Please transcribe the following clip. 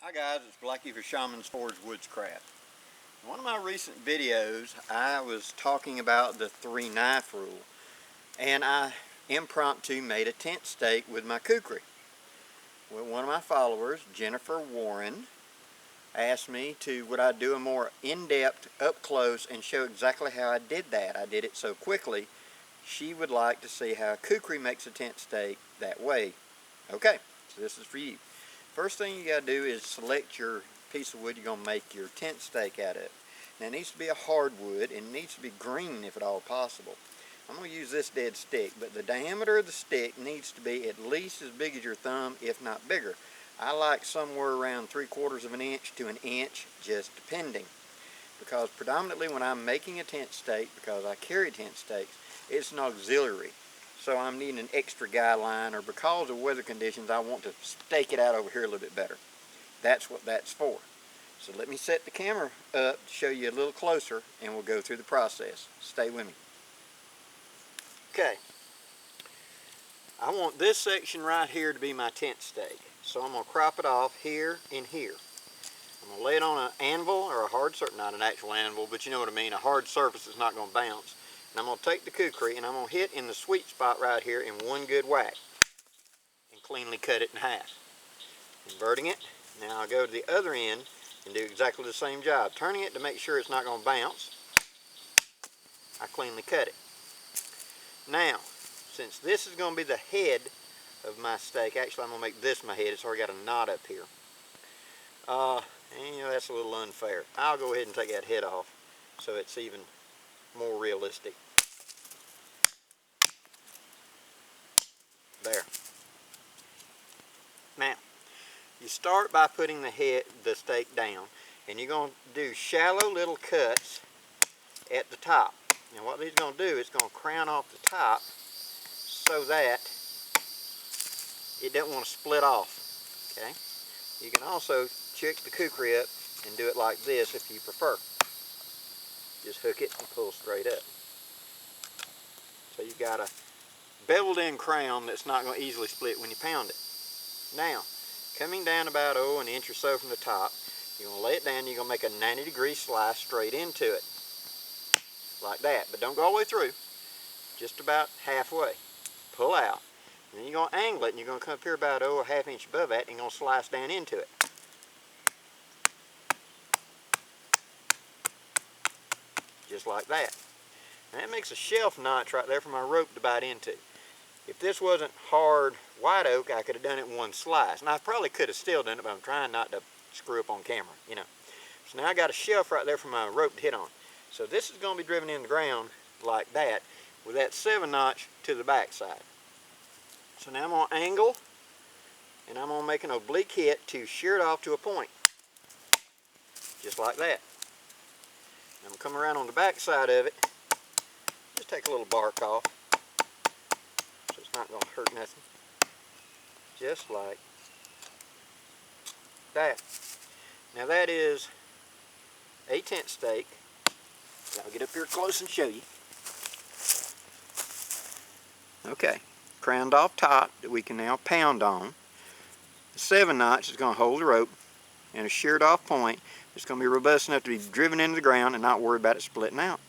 Hi guys, it's Blackie for Shaman's Forge Woodscraft. In one of my recent videos, I was talking about the 3-knife rule, and I impromptu made a tent stake with my kukri. Well, one of my followers, Jennifer Warren, asked me would I do a more in-depth, up-close, and show exactly how I did that. I did it so quickly, she would like to see how a kukri makes a tent stake that way. Okay, so this is for you. First thing you got to do is select your piece of wood you're going to make your tent stake out of. Now it needs to be a hardwood and it needs to be green if at all possible. I'm going to use this dead stick, but the diameter of the stick needs to be at least as big as your thumb, if not bigger. I like somewhere around 3/4 of an inch to an inch, just depending. Because predominantly when I'm making a tent stake, because I carry tent stakes, it's an auxiliary. So I'm needing an extra guy line, or because of weather conditions, I want to stake it out over here a little bit better. That's what that's for. So let me set the camera up to show you a little closer, and we'll go through the process. Stay with me. Okay. I want this section right here to be my tent stake. So I'm going to crop it off here and here. I'm going to lay it on an anvil, or a hard surface, not an actual anvil, but you know what I mean, a hard surface that's not going to bounce. And I'm going to take the kukri and I'm going to hit in the sweet spot right here in one good whack and cleanly cut it in half. Inverting it. Now I'll go to the other end and do exactly the same job. Turning it to make sure it's not going to bounce. I cleanly cut it. Now, since this is going to be the head of my stake, actually I'm going to make this my head. It's already got a knot up here. And you know, that's a little unfair. I'll go ahead and take that head off so it's even more realistic. There. Now, you start by putting the stake down, and you're going to do shallow little cuts at the top. Now what these are going to do is going to crown off the top so that it doesn't want to split off. Okay? You can also check the kukri up and do it like this if you prefer. Just hook it and pull straight up. So you've got a beveled in crown that's not going to easily split when you pound it. Now, coming down about an inch or so from the top, you're going to lay it down and you're going to make a 90-degree slice straight into it. Like that. But don't go all the way through. Just about halfway. Pull out. And then you're going to angle it and you're going to come up here about a half inch above that and you're going to slice down into it. Just like that. And that makes a shelf notch right there for my rope to bite into. If this wasn't hard white oak, I could have done it in one slice. And I probably could have still done it, but I'm trying not to screw up on camera, you know. So now I got a shelf right there for my rope to hit on. So this is going to be driven in the ground like that, with that 7-notch to the back side. So now I'm going to angle, and I'm going to make an oblique hit to shear it off to a point. Just like that. I'm going to come around on the back side of it, just take a little bark off, so it's not going to hurt nothing. Just like that. Now that is a tent stake. I'll get up here close and show you. Okay, crowned off top that we can now pound on. The 7-notch is going to hold the rope, and a sheared off point. It's going to be robust enough to be driven into the ground and not worry about it splitting out.